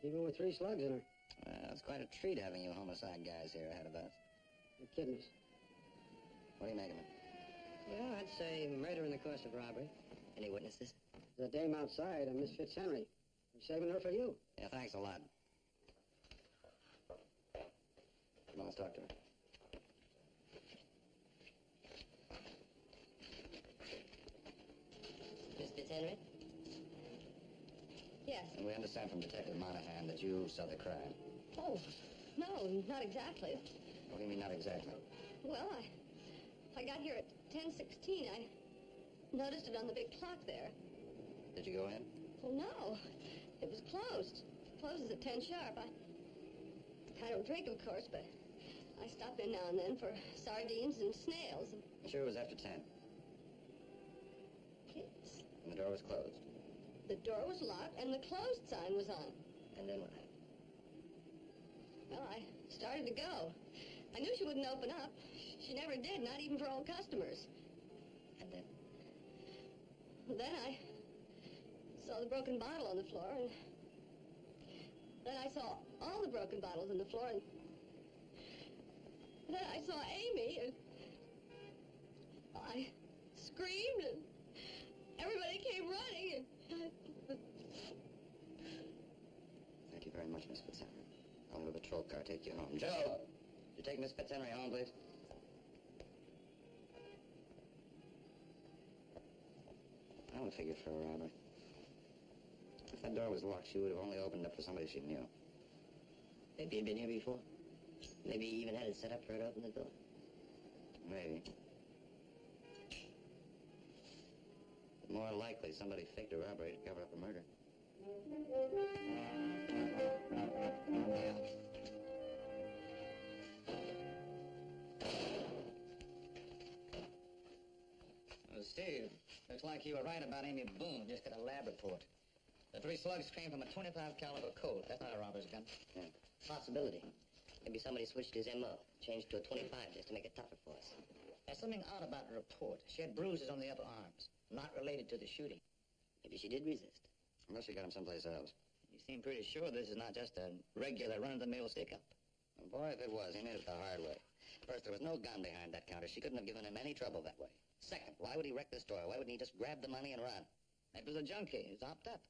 even with 3 slugs in her. It's quite a treat having you homicide guys here ahead of us. You're kidding us. What do you make of it? Well, I'd say murder in the course of robbery. Any witnesses? There's a dame outside, a Miss Fitzhenry. We're saving her for you. Yeah, thanks a lot. Come on, let's talk to her. Miss Fitzhenry? Yes. And we understand from Detective Monahan that you saw the crime. Oh, no, not exactly. What do you mean, not exactly? Well, I got here at 10:16. I noticed it on the big clock there. Did you go in? Well, no, it was closed. Closes at 10 sharp. I don't drink, of course, but I stop in now and then for sardines and snails. I'm sure it was after 10. Yes. And the door was closed. The door was locked and the closed sign was on. And then what happened? Well, I started to go. I knew she wouldn't open up. She never did, not even for old customers. And then? Then I saw the broken bottle on the floor, and then I saw all the broken bottles on the floor, and then I saw Amy, and I screamed, and everybody came running, and Thank you very much, Miss Fitzhenry. I'll have a patrol car take you home. Joe, you take Miss Fitzhenry home, please? I don't figure for a robbery. If that door was locked, she would have only opened up for somebody she knew. Maybe he'd been here before. Maybe he even had it set up for her to open the door. Maybe. But more likely, somebody faked a robbery to cover up a murder. Yeah. Well, Steve, looks like you were right about Amy Boone. Just got a lab report. The 3 slugs came from a .25 caliber Colt. That's not a robber's gun. Yeah. Possibility. Maybe somebody switched his M.O., changed to a 25 just to make it tougher for us. There's something odd about the report. She had bruises on the upper arms, not related to the shooting. Maybe she did resist. Unless she got him someplace else. You seem pretty sure this is not just a regular run-of-the-mill stick-up. Well, boy, if it was, he made it the hard way. First, there was no gun behind that counter. She couldn't have given him any trouble that way. Second, why would he wreck the store? Why wouldn't he just grab the money and run? It was a junkie. He was hopped up.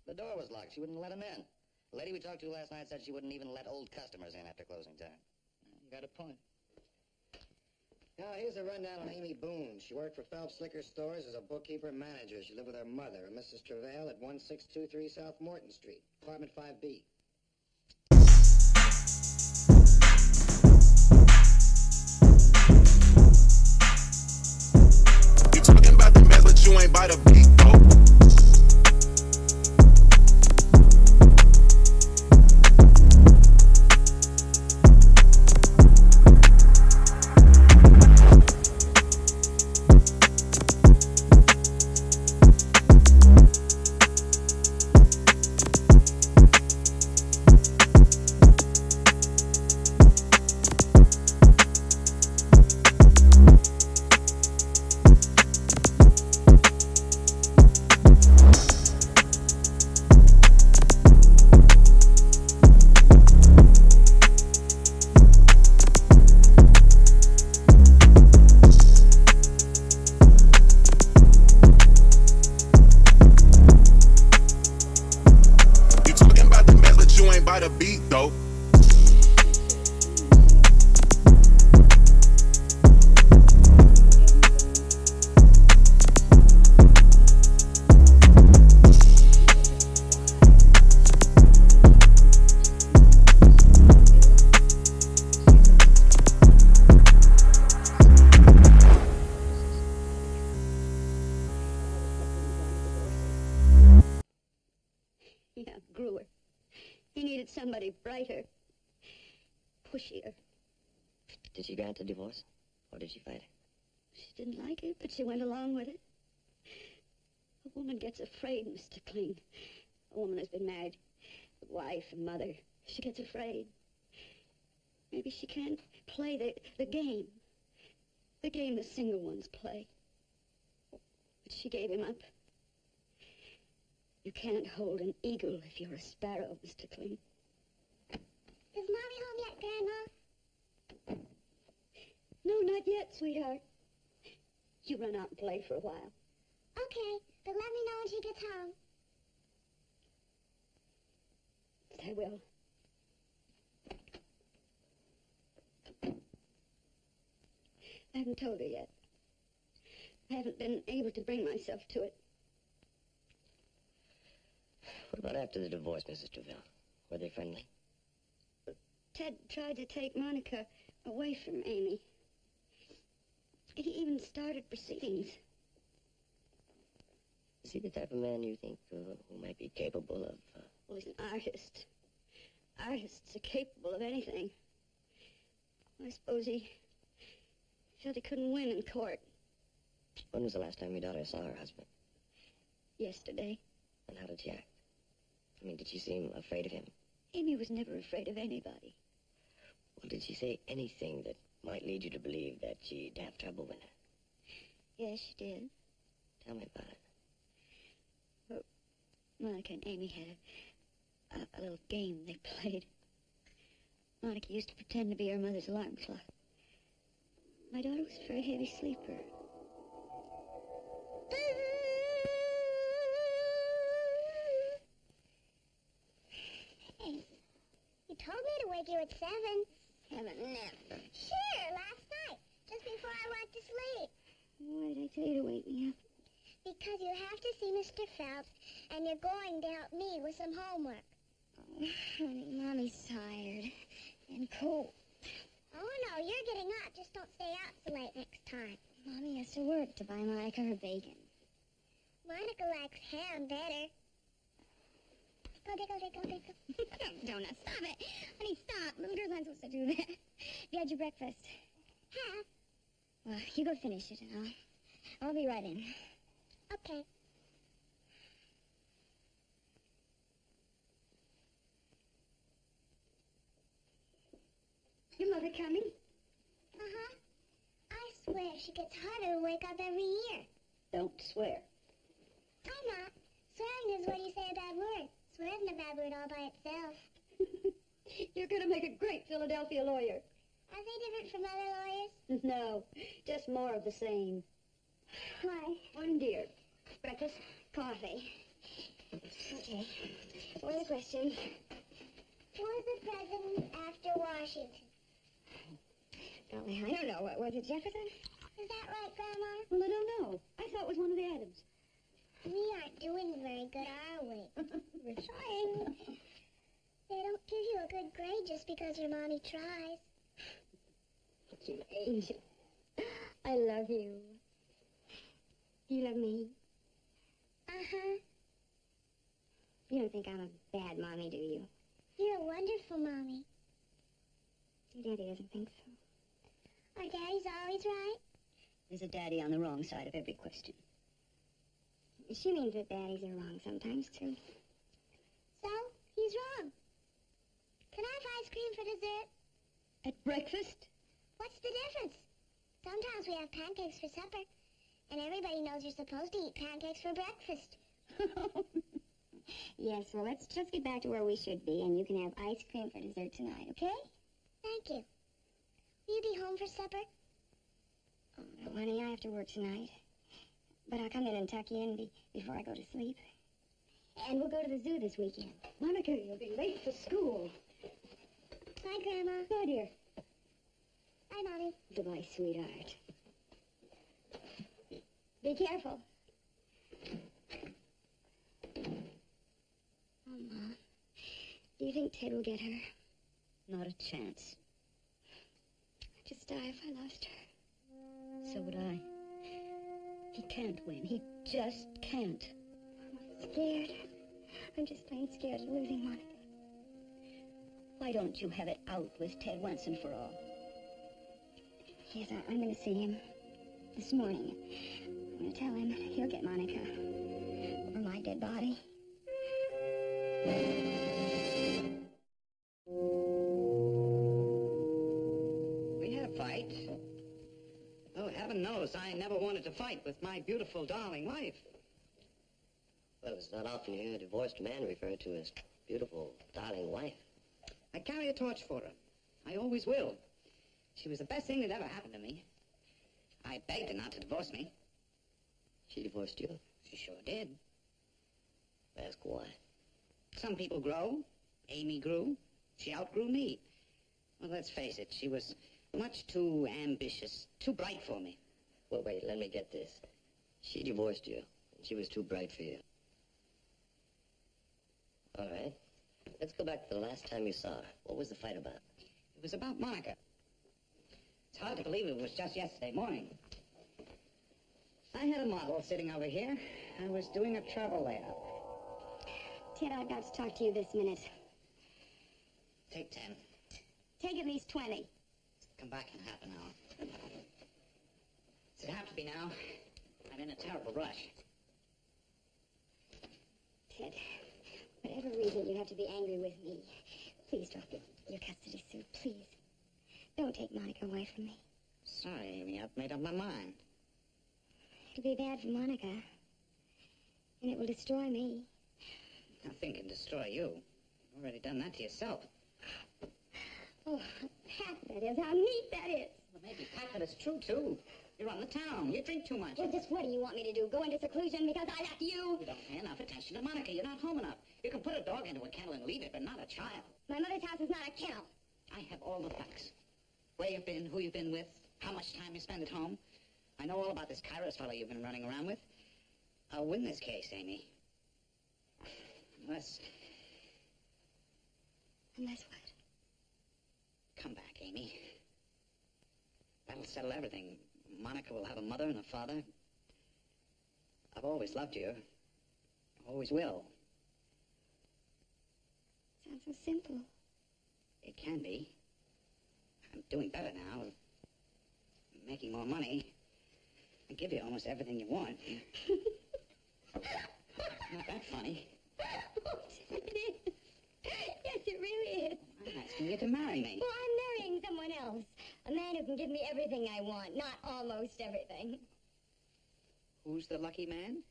The door was locked. She wouldn't let him in. The lady we talked to last night said she wouldn't even let old customers in after closing time. You got a point. Now, here's a rundown on Amy Boone. She worked for Phelps Liquor Stores as a bookkeeper and manager. She lived with her mother, Mrs. Travail, at 1623 South Morton Street, apartment 5B. You talking about the mess, but you ain't by the beat, though. By the beat, though. yeah, Brewer. He needed somebody brighter, pushier. Did she grant the divorce, or did she fight it? She didn't like it, but she went along with it. A woman gets afraid, Mr. Kling. A woman has been married, a wife and mother. She gets afraid. Maybe she can't play the game the single ones play. But she gave him up. You can't hold an eagle if you're a sparrow, Mr. Kling. Is Mommy home yet, Grandma? No, not yet, sweetheart. You run out and play for a while. Okay, but let me know when she gets home. I will. I haven't told her yet. I haven't been able to bring myself to it. What about after the divorce, Mrs. Travell? Were they friendly? Ted tried to take Monica away from Amy. He even started proceedings. Is he the type of man you think who might be capable of... Well, he's an artist. Artists are capable of anything. I suppose he felt he couldn't win in court. When was the last time your daughter saw her husband? Yesterday. And how did she act? I mean, did she seem afraid of him? Amy was never afraid of anybody. Well, did she say anything that might lead you to believe that she'd have trouble with her? Yes, she did. Tell me about it. Well, Monica and Amy had a little game they played. Monica used to pretend to be her mother's alarm clock. My daughter was a very heavy sleeper. Hey, you told me to wake you at 7. Haven't never. Sure, last night, just before I went to sleep. Why did I tell you to wake me up? Because you have to see Mr. Phelps, and you're going to help me with some homework. Oh, honey, Mommy's tired and cold. Oh, no, you're getting up. Just don't stay out so late next time. Mommy has to work to buy Monica her bacon. Monica likes ham better. Go, Dickle. Donut, stop it. Honey, stop. Little girls aren't supposed to do that. Have you had your breakfast? Have. Well, you go finish it, and I'll be right in. Okay. Your mother coming? Uh-huh. I swear she gets harder to wake up every year. Don't swear. I'm not. Swearing is when you say a bad word. Swear isn't a bad word all by itself. You're going to make a great Philadelphia lawyer. Are they different from other lawyers? No, just more of the same. Why? One dear. Breakfast? Coffee. Okay. What are the questions? Who was the president after Washington? Golly, I don't know. What was it, Jefferson? Is that right, Grandma? Well, I don't know. I thought it was one of the Adams. We aren't doing very good, are we? We're trying. They don't give you a good grade just because your mommy tries. You angel. I love you. You love me? Uh-huh. You don't think I'm a bad mommy, do you? You're a wonderful mommy. Your daddy doesn't think so. Our daddy's always right. There's a daddy on the wrong side of every question. She means that daddies are wrong sometimes, too. So, he's wrong. Can I have ice cream for dessert? At breakfast? What's the difference? Sometimes we have pancakes for supper, and everybody knows you're supposed to eat pancakes for breakfast. Yes, well, let's just get back to where we should be, and you can have ice cream for dessert tonight, okay? Thank you. Will you be home for supper? Oh, no, honey, I have to work tonight. But I'll come in and tuck you in before I go to sleep. And we'll go to the zoo this weekend. Monica, you'll be late for school. Bye, Grandma. Bye, dear. Bye, Mommy. Goodbye, sweetheart. Be careful. Oh, Ma. Do you think Ted will get her? Not a chance. I'd just die if I lost her. So would I. He can't win. He just can't. I'm scared. I'm just plain scared of losing Monica. Why don't you have it out with Ted once and for all? Yes, I'm going to see him this morning. I'm going to tell him he'll get Monica over my dead body. We had a fight. Oh, heaven knows I never wanted to fight with my beautiful, darling wife. Well, it's not often you hear a divorced man referred to as beautiful, darling wife. I carry a torch for her. I always will. She was the best thing that ever happened to me. I begged her not to divorce me. She divorced you? She sure did. Ask why. Some people grow. Amy grew. She outgrew me. Well, let's face it, she was much too ambitious, too bright for me. Well, wait, let me get this. She divorced you, and she was too bright for you. All right. Let's go back to the last time you saw her. What was the fight about? It was about Monica. It's hard to believe it was just yesterday morning. I had a model sitting over here. I was doing a travel layout. Ted, I've got to talk to you this minute. Take 10. Take at least 20. Come back in half an hour. Does it have to be now? I'm in a terrible rush. Ted, whatever reason you have to be angry with me, please drop your custody suit, please. Don't take Monica away from me. Sorry, Amy, I've made up my mind. It'll be bad for Monica. And it will destroy me. Nothing can destroy you. You've already done that to yourself. Oh, how pat that is. How neat that is. Well, maybe pat, but it's true, too. You're on the town. You drink too much. Well, just what do you want me to do? Go into seclusion because I left you? You don't pay enough attention to Monica. You're not home enough. You can put a dog into a kennel and leave it, but not a child. My mother's house is not a kennel. I have all the facts. Where you've been, who you've been with, how much time you spend at home. I know all about this Kairos fellow you've been running around with. I'll win this case, Amy. Unless what? Come back, Amy. That'll settle everything. Monica will have a mother and a father. I've always loved you. Always will. Sounds so simple. It can be. I'm doing better now. I'm making more money. I give you almost everything you want. Not that funny. It is. Yes, it really is. I'm asking you to marry me. Well, I'm marrying someone else. A man who can give me everything I want, not almost everything. Who's the lucky man?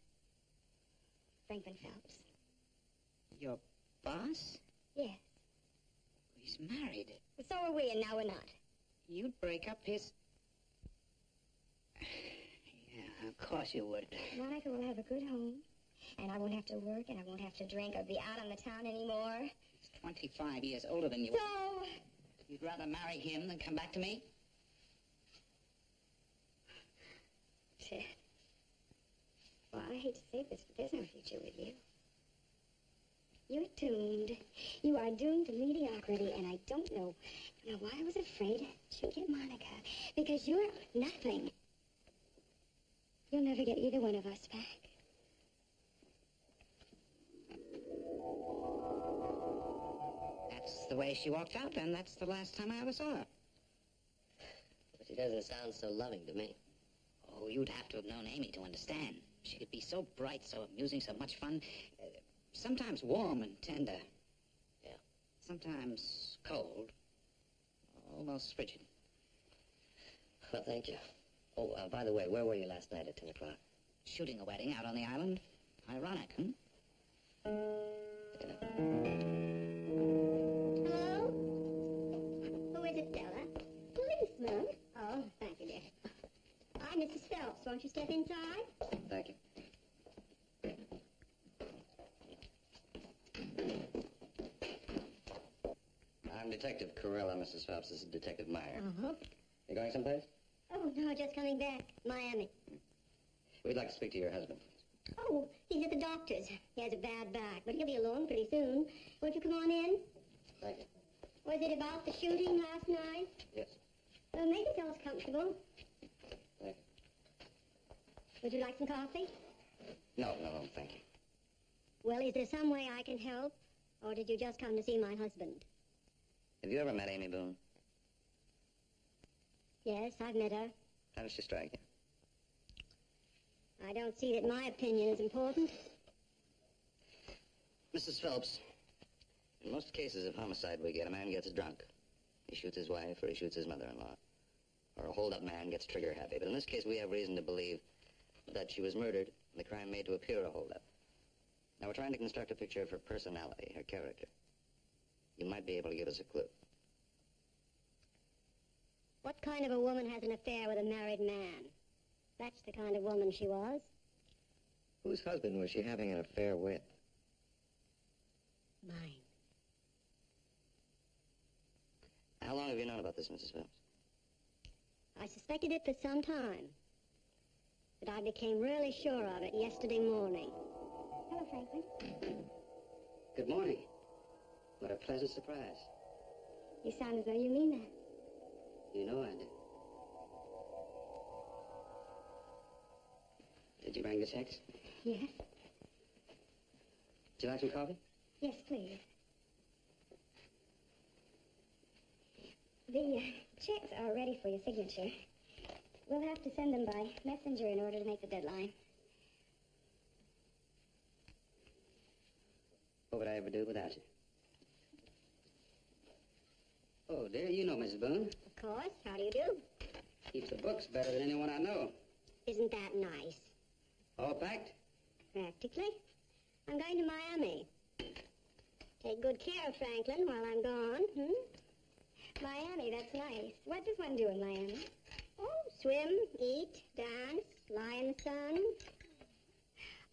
Franklin Phelps. Your boss? Yes. He's married. So are we, and now we're not. You'd break up his... Yeah, of course you would. Monica will have a good home, and I won't have to work, and I won't have to drink or be out on the town anymore. He's 25 years older than you. So... You'd rather marry him than come back to me? Ted. Well, I hate to say this, but there's no future with you. You're doomed. You are doomed to mediocrity, and I don't know why I was afraid to get Monica. Because you're nothing. You'll never get either one of us back. That's the way she walked out, and that's the last time I ever saw her. But she doesn't sound so loving to me. Oh, you'd have to have known Amy to understand. She could be so bright, so amusing, so much fun. Sometimes warm and tender. Yeah. Sometimes cold. Almost frigid. Well, thank you. Oh, by the way, where were you last night at 10 o'clock? Shooting a wedding out on the island. Ironic, hmm? Hello? Who is it, Stella? Policeman. Oh, thank you, dear. Hi, Mrs. Phelps. Won't you step inside? Thank you. I'm Detective Corella, Mrs. Phelps. This is Detective Meyer. Uh-huh. You going someplace? Oh, no, just coming back. Miami. We'd like to speak to your husband. Oh, he's at the doctor's. He has a bad back, but he'll be alone pretty soon. Won't you come on in? Thank you. Was it about the shooting last night? Yes. Well, make yourselves comfortable. Thank Would you like some coffee? you. No, thank you. Well, is there some way I can help? Or did you just come to see my husband? Have you ever met Amy Boone? Yes, I've met her. How does she strike you? I don't see that my opinion is important. Mrs. Phelps, in most cases of homicide we get, a man gets drunk. He shoots his wife or he shoots his mother-in-law. Or a hold-up man gets trigger-happy. But in this case, we have reason to believe that she was murdered and the crime made to appear a hold-up. Now, we're trying to construct a picture of her personality, her character. you might be able to give us a clue. What kind of a woman has an affair with a married man? That's the kind of woman she was. Whose husband was she having an affair with? Mine. How long have you known about this, Mrs. Phelps? I suspected it for some time. But I became really sure of it yesterday morning. Hello, Franklin. Good morning. What a pleasant surprise. You sound as though you mean that. You know I do. Did you bring the checks? Yes? Would you like some coffee? Yes, please. The checks are ready for your signature. We'll have to send them by messenger in order to make the deadline. What would I ever do without you? Oh, dear, you know Mrs. Boone. Of course. How do you do? Keeps the books better than anyone I know. Isn't that nice? All packed? Practically. I'm going to Miami. Take good care of Franklin while I'm gone, Miami, that's nice. What does one do in Miami? Oh, swim, eat, dance, lie in the sun.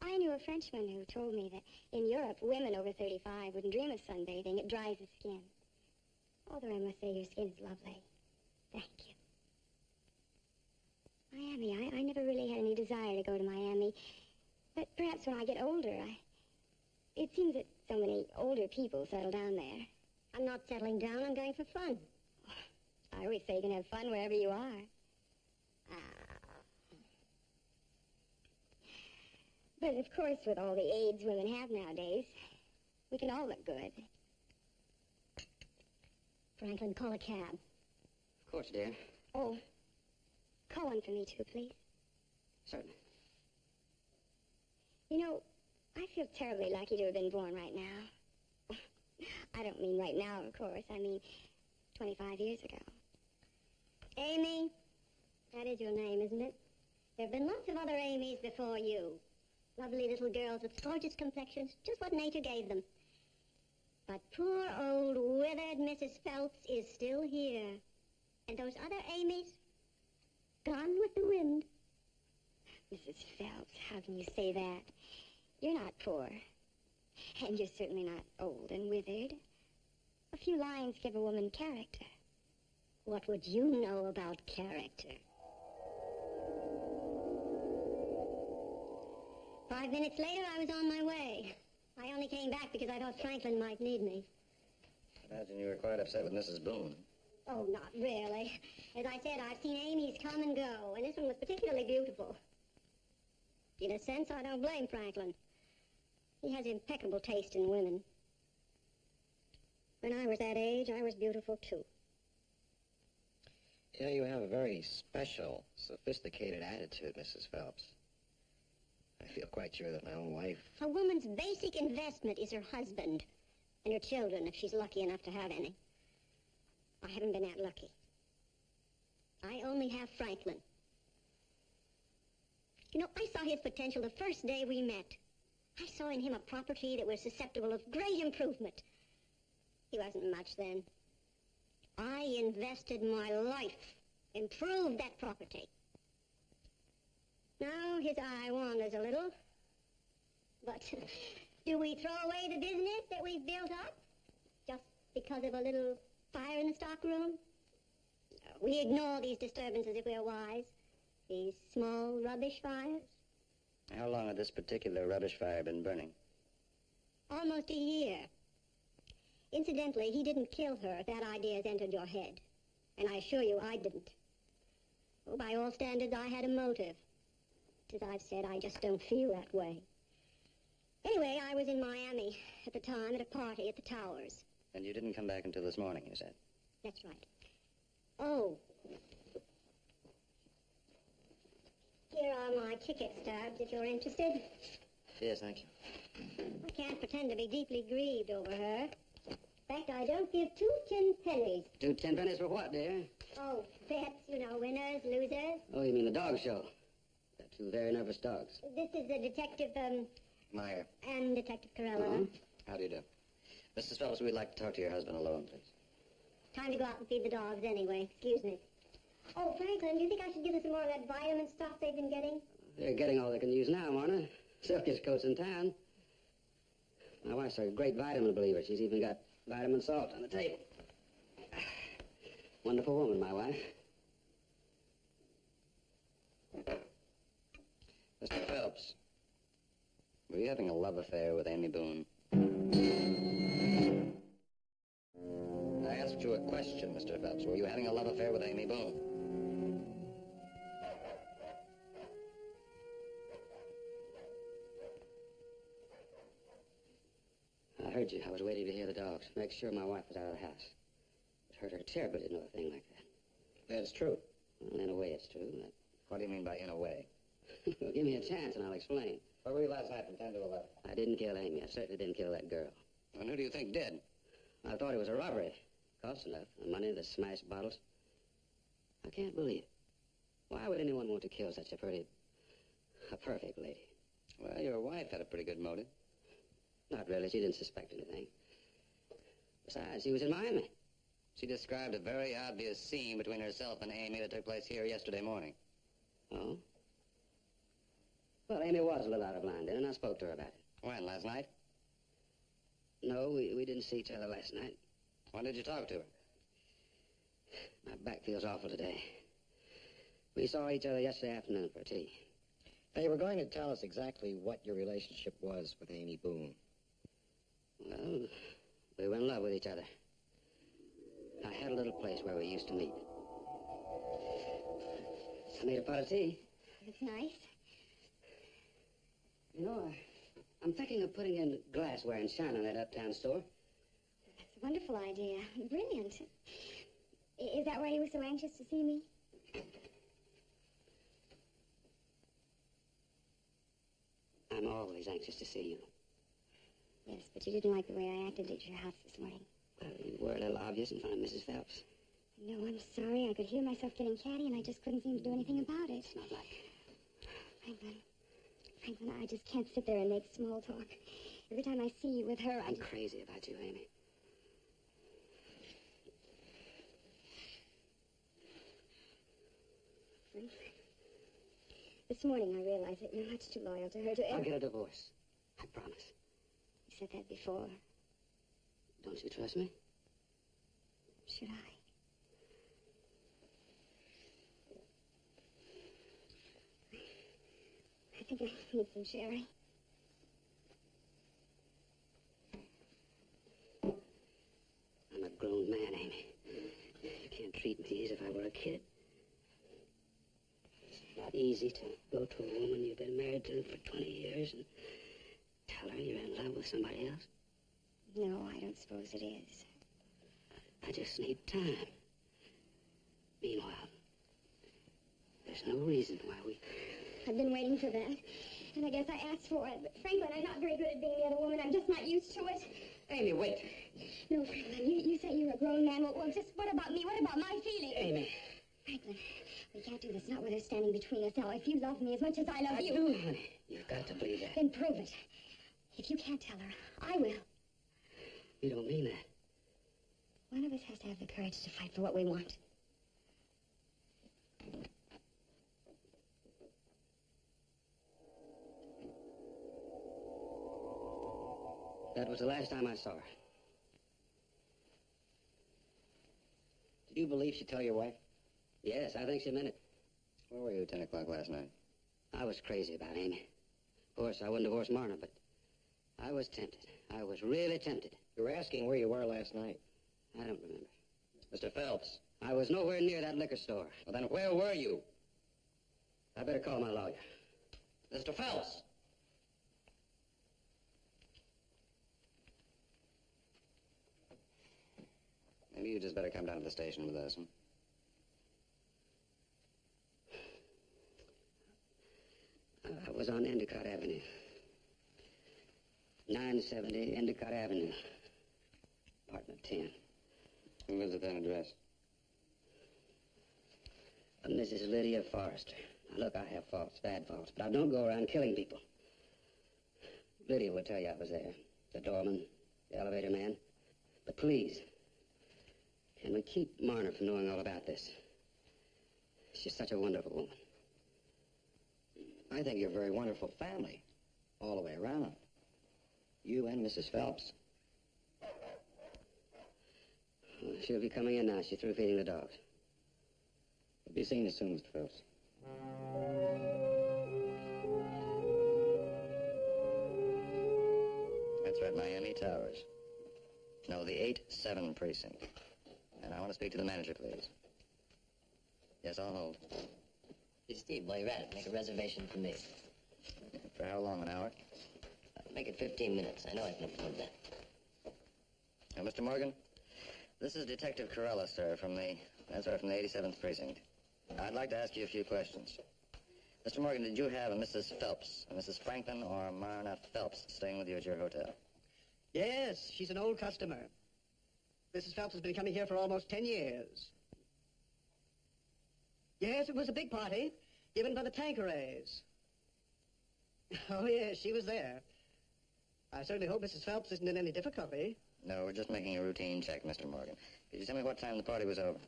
I knew a Frenchman who told me that in Europe, women over 35 wouldn't dream of sunbathing. It dries the skin. Although I must say your skin is lovely. Thank you. Miami, I never really had any desire to go to Miami. But perhaps when I get older, it seems that so many older people settle down there. I'm not settling down, I'm going for fun. I always say you can have fun wherever you are. But of course, with all the aids women have nowadays, we can all look good. Franklin, call a cab. Of course, dear. Oh, call one for me too, please. Certainly. You know, I feel terribly lucky to have been born right now. I don't mean right now, of course. I mean 25 years ago. Amy, that is your name, isn't it? There have been lots of other Amys before you. Lovely little girls with gorgeous complexions, just what nature gave them. But poor old withered Mrs. Phelps is still here. And those other Amys, gone with the wind. Mrs. Phelps, how can you say that? You're not poor. And you're certainly not old and withered. A few lines give a woman character. What would you know about character? 5 minutes later, I was on my way. I only came back because I thought Franklin might need me. I imagine you were quite upset with Mrs. Boone. Oh, not really. As I said, I've seen Amy's come and go, and this one was particularly beautiful. In a sense, I don't blame Franklin. He has impeccable taste in women. When I was that age, I was beautiful, too. Yeah, you have a very special, sophisticated attitude, Mrs. Phelps. I feel quite sure that my own wife... A woman's basic investment is her husband and her children, if she's lucky enough to have any. I haven't been that lucky. I only have Franklin. You know, I saw his potential the first day we met. I saw in him a property that was susceptible of great improvement. He wasn't much then. I invested my life, improved that property. Now his eye wanders a little. But do we throw away the business that we've built up just because of a little fire in the stockroom? We ignore these disturbances if we're wise. These small rubbish fires. How long had this particular rubbish fire been burning? Almost a year. Incidentally, he didn't kill her if that idea has entered your head. And I assure you I didn't. Oh, by all standards, I had a motive. As I've said, I just don't feel that way. Anyway, I was in Miami at the time at a party at the Towers. And you didn't come back until this morning, you said? That's right. Oh. Here are my ticket stubs, if you're interested. Yes, thank you. I can't pretend to be deeply grieved over her. In fact, I don't give 2 10 pennies. 2 10 pennies for what, dear? Oh, bets, you know, winners, losers. Oh, you mean the dog show? They're 2 very nervous dogs. This is the Detective, Meyer. and Detective Corella. How do you do? Mrs. Phelps, we'd like to talk to your husband alone, please. Time to go out and feed the dogs anyway. Excuse me. Oh, Franklin, do you think I should give them some more of that vitamin stuff they've been getting? They're getting all they can use now, Marna. Silkiest coats in town. My wife's a great vitamin believer. She's even got vitamin salt on the table. Wonderful woman, my wife. Mr. Phelps, were you having a love affair with Amy Boone? I asked you a question, Mr. Phelps. Were you having a love affair with Amy Boone? I heard you. I was waiting to hear the dogs. Make sure my wife was out of the house. It hurt her terribly to know a thing like that. That's true. Well, in a way, it's true. But... What do you mean by in a way? Well, give me a chance and I'll explain. Where were you last night from 10 to 11? I didn't kill Amy. I certainly didn't kill that girl. And who do you think did? I thought it was a robbery. Cost enough. The money, the smashed bottles. I can't believe it. Why would anyone want to kill such a perfect lady? Well, your wife had a pretty good motive. Not really. She didn't suspect anything. Besides, she was in Miami. She described a very obvious scene between herself and Amy that took place here yesterday morning. Oh? Well, Amy was a little out of line then, and I spoke to her about it. When, last night? No, we didn't see each other last night. When did you talk to her? My back feels awful today. We saw each other yesterday afternoon for tea. Now, you were going to tell us exactly what your relationship was with Amy Boone. Well, we were in love with each other. I had a little place where we used to meet. I made a pot of tea. It's nice. You know, I'm thinking of putting in glassware and china in that uptown store. That's a wonderful idea. Brilliant. Is that why you were so anxious to see me? I'm always anxious to see you. Yes, but you didn't like the way I acted at your house this morning. Well, you were a little obvious in front of Mrs. Phelps. No, I'm sorry. I could hear myself getting catty, and I just couldn't seem to do anything about it. It's not like... Franklin, I just can't sit there and make small talk. Every time I see you with her, I'm crazy about you, Amy. Franklin, this morning I realized that you're much too loyal to her to ever... I'll get a divorce. I promise. You said that before. Don't you trust me? Should I? I think I need some sherry. I'm a grown man, Amy. You can't treat me as if I were a kid. It's not easy to go to a woman you've been married to for 20 years and tell her you're in love with somebody else. No, I don't suppose it is. I just need time. Meanwhile, there's no reason why we... I've been waiting for that, and I guess I asked for it. But Franklin, I'm not very good at being the other woman. I'm just not used to it. Amy, wait. No, Franklin, you say you're a grown man. Well, just what about me? What about my feelings? Amy. Franklin, we can't do this. Not with her standing between us now. If you love me as much as I love you... I do, honey. You've got to believe that. Then prove it. If you can't tell her, I will. You don't mean that. One of us has to have the courage to fight for what we want. That was the last time I saw her. Did you believe she'd tell your wife? Yes, I think she meant it. Where were you at 10 o'clock last night? I was crazy about Amy. Of course, I wouldn't divorce Marna, but I was tempted. I was really tempted. You were asking where you were last night. I don't remember. Mr. Phelps. I was nowhere near that liquor store. Well, then where were you? I better call my lawyer. Mr. Phelps. Maybe you just better come down to the station with us, huh? I was on Endicott Avenue. 970 Endicott Avenue. Apartment 10. Who lives at that address? Mrs. Lydia Forrester. Now, look, I have faults, bad faults, but I don't go around killing people. Lydia would tell you I was there. The doorman, the elevator man. But please, can we keep Marner from knowing all about this? She's such a wonderful woman. I think you're a very wonderful family, all the way around. You and Mrs. Phelps. Well, she'll be coming in now. She's through feeding the dogs. We'll be seeing you soon, Mr. Phelps. That's right, Miami Towers. No, the 8-7 precinct. And I want to speak to the manager, please. Yes, I'll hold. Hey, Steve, while you're at it, make a reservation for me. For how long, an hour? Make it 15 minutes. I know I can afford that. Now, Mr. Morgan, this is Detective Corella, sir, from the 87th precinct. I'd like to ask you a few questions. Mr. Morgan, did you have a Mrs. Phelps, a Mrs. Franklin, or Marna Phelps staying with you at your hotel? Yes, she's an old customer. Mrs. Phelps has been coming here for almost 10 years. Yes, it was a big party, given by the Tanquerays. Oh, yes, she was there. I certainly hope Mrs. Phelps isn't in any difficulty. No, we're just making a routine check, Mr. Morgan. Could you tell me what time the party was over?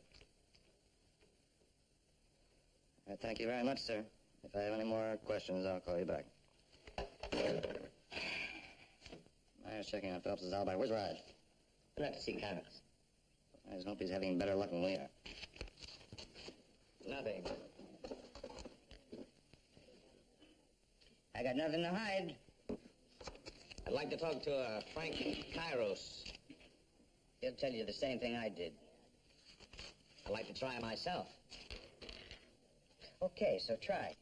Thank you very much, sir. If I have any more questions, I'll call you back. I was checking on Phelps' alibi. Where's Raj? I'd like to see Carlos. I just hope he's having better luck than we are. Nothing. I got nothing to hide. I'd like to talk to Frank Kairos. He'll tell you the same thing I did. I'd like to try myself. Okay, so try.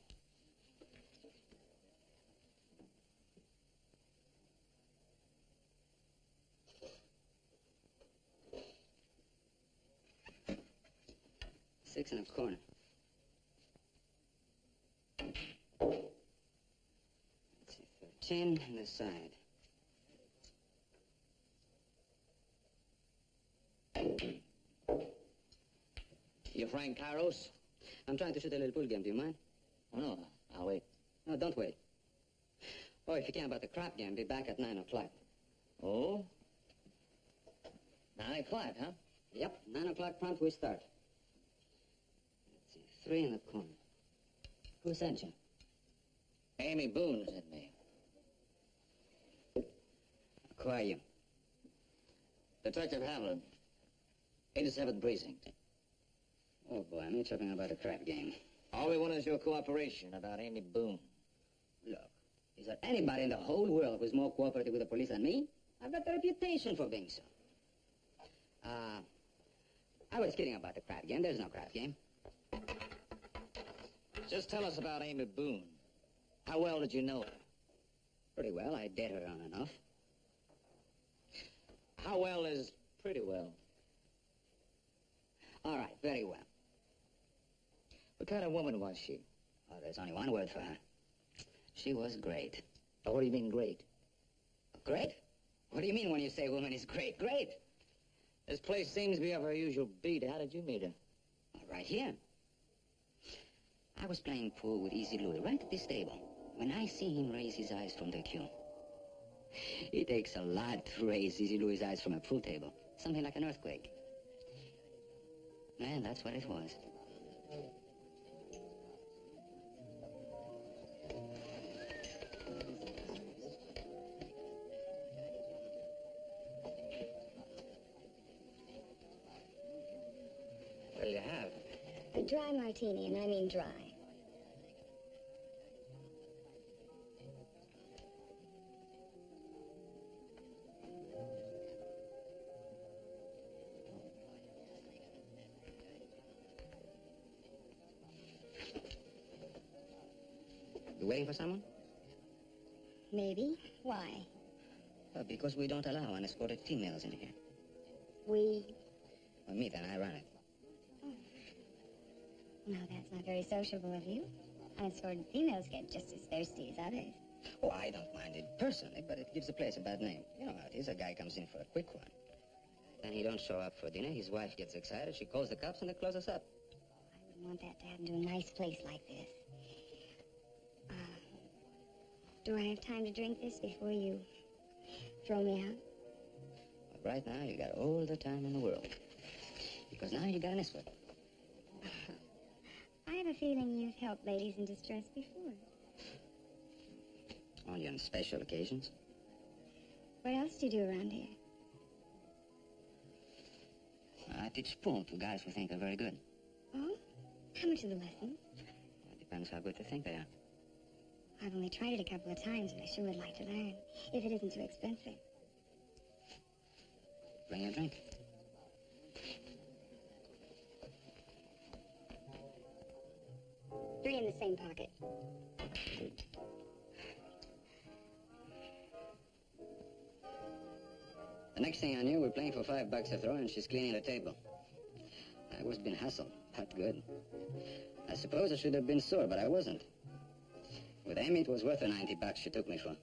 $6 in a corner. Let's see, 13 on this side. You Frank Kairos? I'm trying to shoot a little pool game. Do you mind? Oh, no, I'll wait. No, don't wait. Oh, if you can about the crap game, be back at 9 o'clock. Oh? 9 o'clock, huh? Yep, 9 o'clock prompt we start. Let's see, 3 in the corner. Who sent you? Amy Boone sent me. Who are you? Detective Hamlin. 87th Precinct. Oh, boy, I'm talking about a crap game. All we want is your cooperation about Amy Boone. Look, is there anybody in the whole world who's more cooperative with the police than me? I've got a reputation for being so. I was kidding about the crap game. There's no crap game. Just tell us about Amy Boone. How well did you know her? Pretty well. I date her on and off. How well is pretty well? All right, very well. What kind of woman was she? Oh, there's only one word for her. She was great. Oh, what do you mean, great? Great? What do you mean when you say a woman is great? Great. This place seems to be off her usual beat. How did you meet her? Right here. I was playing pool with Easy Louie right at this table when I see him raise his eyes from the cue. It takes a lot to raise Easy Louie's eyes from a pool table. Something like an earthquake. And that's what it was. What do you have? A dry martini, and I mean dry. You waiting for someone? Maybe. Why? Because we don't allow unescorted females in here. We... Well, me then, I run it. No, that's not very sociable of you. Unescorted females get just as thirsty as others. Oh, I don't mind it personally, but it gives the place a bad name. You know how it is. A guy comes in for a quick one. Then he don't show up for dinner. His wife gets excited. She calls the cops and they close us up. I wouldn't want that to happen to a nice place like this. Do I have time to drink this before you throw me out? Right now, you got all the time in the world. Because now you got an escort. I have a feeling you've helped ladies in distress before. Only on special occasions. What else do you do around here? I teach pool to guys who think they're very good. Oh? How much are the lessons? It depends how good they think they are. I've only tried it a couple of times, but I sure would like to learn. If it isn't too expensive. Bring a drink. Three in the same pocket. The next thing I knew, we're playing for $5 a throw, and she's cleaning the table. I was being hustled. Not good. I suppose I should have been sore, but I wasn't. With Amy, it was worth the $90 she took me for.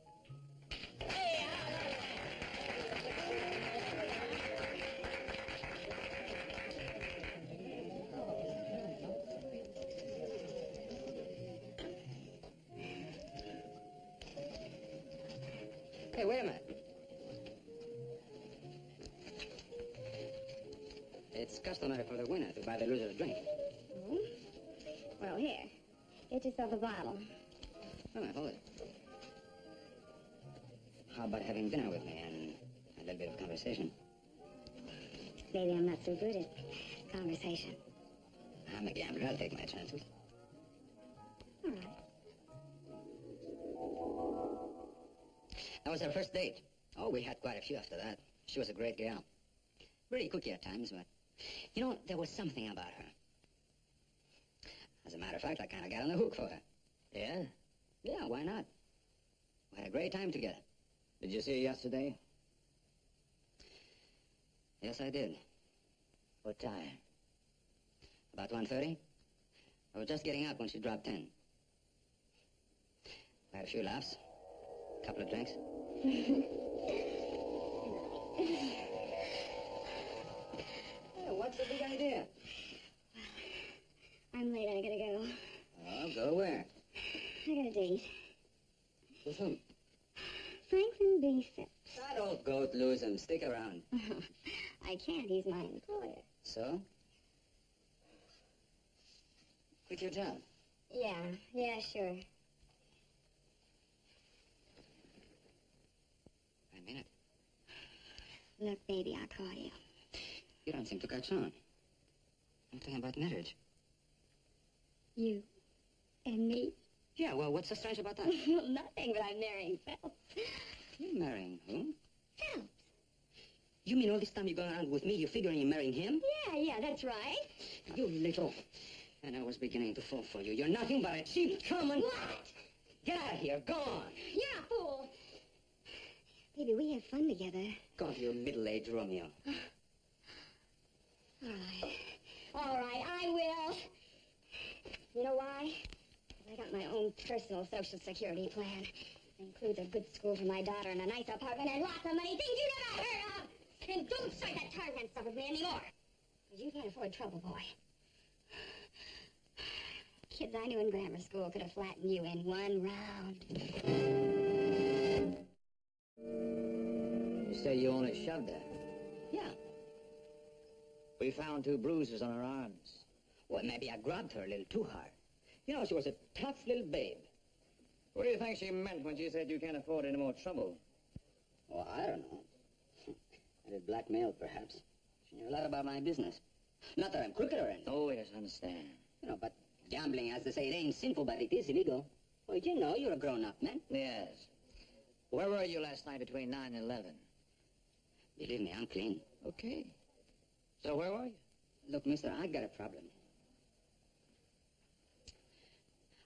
Hey, wait a minute. It's customary for the winner to buy the loser a drink. Oh? Well, here. Get yourself a bottle. Wait a minute, hold it. How about having dinner with me and a little bit of conversation? Maybe I'm not so good at conversation. I'm a gambler. I'll take my chances. All right. That was our first date. Oh, we had quite a few after that. She was a great gal. Pretty cookie at times, but... You know, there was something about her. As a matter of fact, I kind of got on the hook for her. Yeah? Yeah, why not? We had a great time together. Did you see her yesterday? Yes, I did. What time? About 1:30. I was just getting out when she dropped in. I had a few laughs. A couple of drinks. What's the big idea? I'm late. I gotta go. Oh, go where? I got a date. With whom? Franklin B. Phipps. That old goat, lose him. Stick around. I can't. He's my employer. So? Quit your job. Yeah, sure. I mean it. Look, baby, I'll call you. You don't seem to catch on. I'm talking about marriage. You and me? Yeah, well, what's so strange about that? Nothing, but I'm marrying Phelps. You marrying who? Phelps? You mean all this time you're going around with me, you're figuring you're marrying him? Yeah, that's right. You little... And I was beginning to fall for you. You're nothing but a cheap common... What? Get out of here. Go on. You're a fool. Baby, we have fun together. Go to your middle-aged Romeo. All right, I will. You know why? I got my own personal Social Security plan. It includes a good school for my daughter and a nice apartment and lots of money, things you never heard of. And don't start that Tarzan stuff with me anymore. Because you can't afford trouble, boy. Kids I knew in grammar school could have flattened you in one round. You say you only shoved her. Yeah. We found 2 bruises on her arms. Well, maybe I grabbed her a little too hard. You know, she was a tough little babe. What do you think she meant when she said you can't afford any more trouble? Well, I don't know. A little blackmail, perhaps. She knew a lot about my business. Not that I'm crooked or anything. Oh, yes, I understand. You know, but gambling, as they say, it ain't sinful, but it is illegal. Well, you know, you're a grown-up man. Yes. Where were you last night between 9 and 11? Believe me, I'm clean. Okay. So where were you? Look, mister, I got a problem.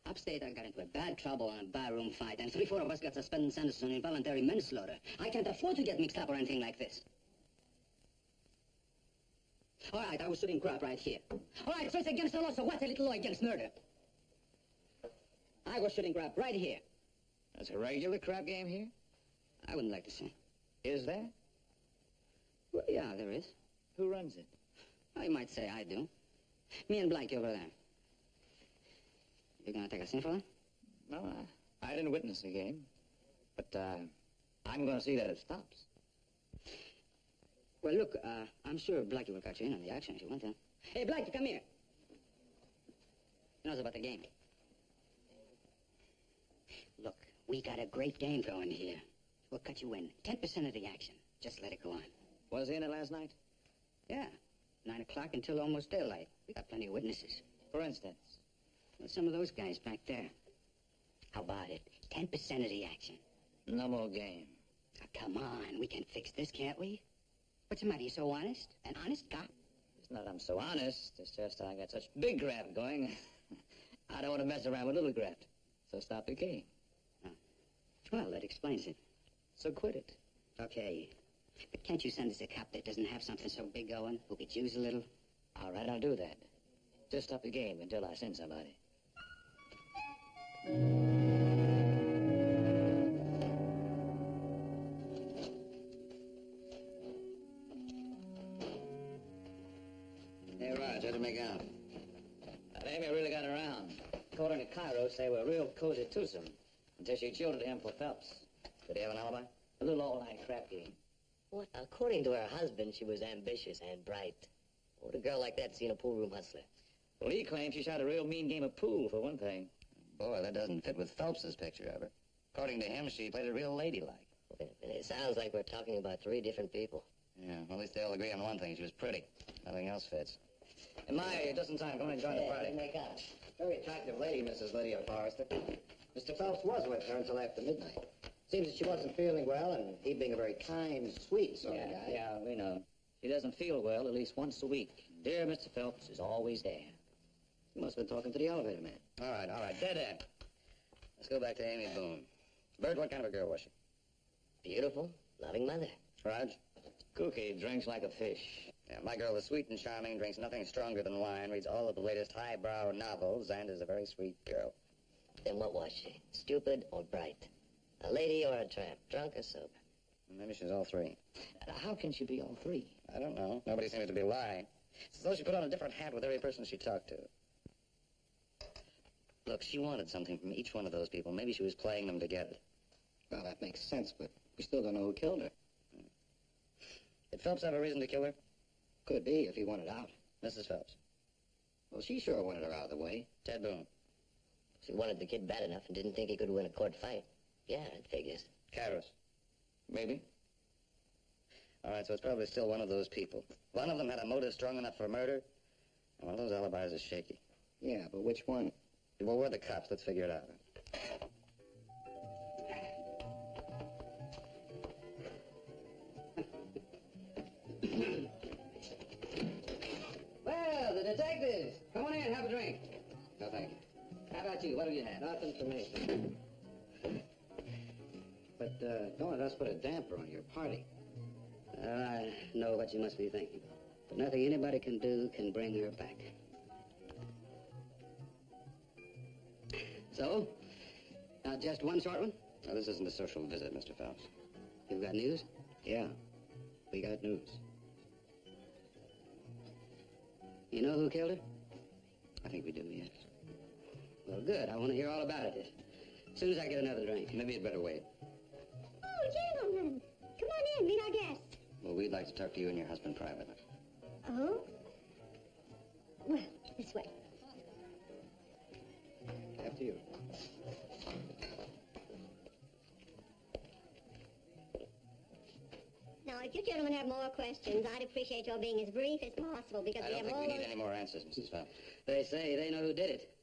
Upstate, I got into a bad trouble on a barroom fight, and 3-4 of us got suspended sentences on involuntary manslaughter. I can't afford to get mixed up or anything like this. All right, I was shooting crap right here. All right, so it's against the law, so what's a little law against murder? I was shooting crap right here. That's a regular crap game here? I wouldn't like to say. Is there? Well, yeah, there is. Who runs it? Well, you might say I do. Me and Blanky over there. You gonna take us in for that? No, I didn't witness the game. But, I'm gonna see that it stops. Well, look, I'm sure Blackie will got you in on the action if you want to. Hey, Blackie, come here. He knows about the game. Look, we got a great game going here. We'll cut you in. 10% of the action. Just let it go on. Was he in it last night? Yeah. 9 o'clock until almost daylight. We got plenty of witnesses. For instance? Well, some of those guys back there. How about it? 10% of the action. No more game. Now, come on. We can fix this, can't we? What's the matter? You so honest? An honest cop? It's not I'm so honest. It's just I got such big graft going. I don't want to mess around with little graft. So stop the game. Oh. Well, that explains it. So quit it. Okay. But can't you send us a cop that doesn't have something so big going, who could use a little? All right, I'll do that. Just stop the game until I send somebody. Hey, Raj, how'd it make out? Amy really got around. According to Kairos, they were a real cozy twosome until she jilted him for Phelps. Did he have an alibi? A little all-night crap game. What? According to her husband, she was ambitious and bright. What would a girl like that see in a pool room hustler? Well, he claims she shot a real mean game of pool, for one thing. Boy, that doesn't fit with Phelps's picture of her. According to him, she played it real ladylike. And it sounds like we're talking about 3 different people. Yeah, well, at least they all agree on one thing. She was pretty. Nothing else fits. In my dozen time, go on and join the party. Make out. Very attractive lady, Mrs. Lydia Forrester. Mr. Phelps was with her until after midnight. Seems that she wasn't feeling well, and he being a very kind, sweet sort of guy. Yeah, we know. She doesn't feel well at least once a week. Dear Mr. Phelps is always there. You must have been talking to the elevator man. All right, dead end. Let's go back to Amy Boone. Bird, what kind of a girl was she? Beautiful, loving mother. Raj? Cookie drinks like a fish. Yeah, my girl is sweet and charming, drinks nothing stronger than wine, reads all of the latest highbrow novels, and is a very sweet girl. Then what was she? Stupid or bright? A lady or a tramp? Drunk or sober? Maybe she's all 3. How can she be all 3? I don't know. Nobody seems to be lying. It's as though she put on a different hat with every person she talked to. Look, she wanted something from each one of those people. Maybe she was playing them together. Well, that makes sense, but we still don't know who killed her. Did Phelps have a reason to kill her? Could be, if he wanted out. Mrs. Phelps. Well, she sure wanted her out of the way. Ted Boone. She wanted the kid bad enough and didn't think he could win a court fight. Yeah, it figures. Kairos. Maybe. All right, so it's probably still one of those people. One of them had a motive strong enough for murder, and one of those alibis is shaky. Yeah, but which one? Well, we're the cops. Let's figure it out. Well, the detectives. Come on in, have a drink. No, thank you. How about you? What have you had? Nothing for me. But don't let us put a damper on your party. I know what you must be thinking. But nothing anybody can do can bring her back. So, just one short one? Now, this isn't a social visit, Mr. Phelps. You've got news? Yeah, we got news. You know who killed her? I think we do, yes. Well, good. I want to hear all about it. As soon as I get another drink. Maybe you'd better wait. Oh, gentlemen. Come on in, meet our guest. Well, we'd like to talk to you and your husband privately. Oh? Well, this way. After you. Now, if you gentlemen have more questions, I'd appreciate your being as brief as possible because I we don't have think all we need those... any more answers, Mrs. Phelps. They say they know who did it.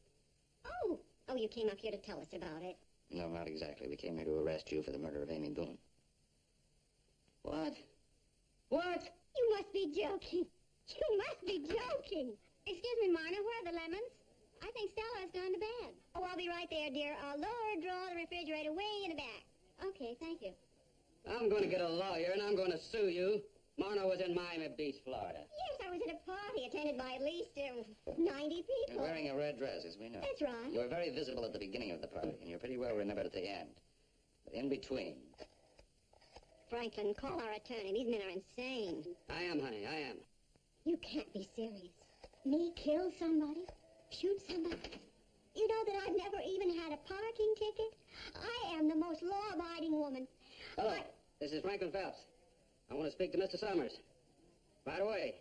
Oh, you came up here to tell us about it. No, not exactly. We came here to arrest you for the murder of Amy Boone. What? What? You must be joking. You must be joking. Excuse me, Marna, where are the lemons? I think Stella's gone to bed. Oh, I'll be right there, dear. I'll lower drawer the refrigerator way in the back. Okay, thank you. I'm going to get a lawyer, and I'm going to sue you. Marna was in Miami Beach, Florida. Yes, I was at a party attended by at least 90 people. You're wearing a red dress, as we know. That's right. You were very visible at the beginning of the party, and you're pretty well remembered at the end. But in between... Franklin, call our attorney. These men are insane. I am, honey, I am. You can't be serious. Me kill somebody? Shoot somebody? You know that I've never even had a parking ticket? I am the most law-abiding woman. Hello, this is Franklin Phelps. I want to speak to Mr. Summers. Right away.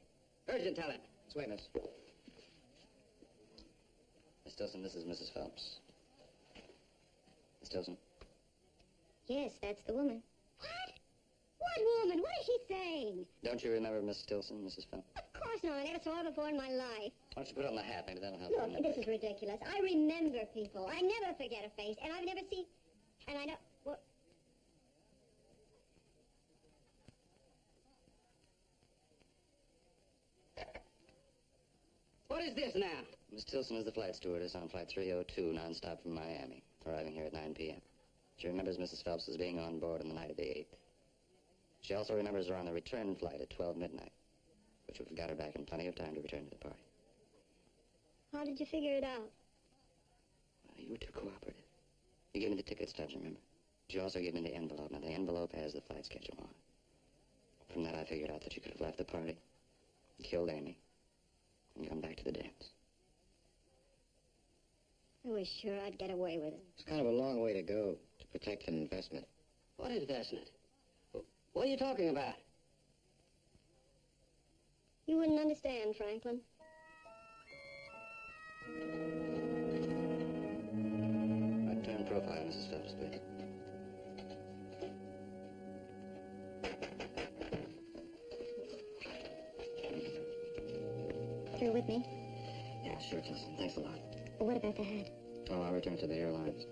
Urgent, tell him. This way, miss. Miss Tilson, this is Mrs. Phelps. Miss Tilson? Yes, that's the woman. What? What woman? What is she saying? Don't you remember Miss Tilson, Mrs. Phelps? Of course not. I never saw her before in my life. Why don't you put on the hat? Maybe that'll help. Look, this is ridiculous. I remember people. I never forget a face, and I've never seen... And I know... What? What is this now? Miss Tilson is the flight stewardess on Flight 302, nonstop from Miami, arriving here at 9 p.m. She remembers Mrs. Phelps as being on board on the night of the 8th. She also remembers her on the return flight at 12 midnight, which would have got her back in plenty of time to return to the party. How did you figure it out? Well, you were too cooperative. You gave me the ticket stubs, remember? But you also gave me the envelope. Now, the envelope has the flight schedule on it. From that, I figured out that you could have left the party, killed Amy, and come back to the dance. I was sure I'd get away with it. It's kind of a long way to go to protect an investment. What investment? What are you talking about? You wouldn't understand, Franklin. Right turn profile, Mrs. Phelps, please. Through with me? Yeah, sure, Tilson. Thanks a lot. What about the hat? Oh, I'll return to the airlines.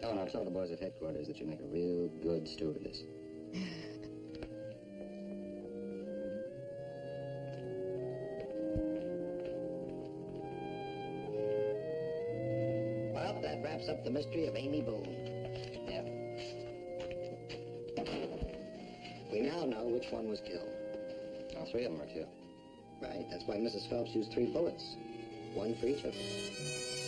Oh, and I'll tell the boys at headquarters that you make a real good stewardess. Well, that wraps up the mystery of Amy Boone. Yeah. We now know which one was killed. All three of them were killed. Right, that's why Mrs. Phelps used 3 bullets. One for each of them.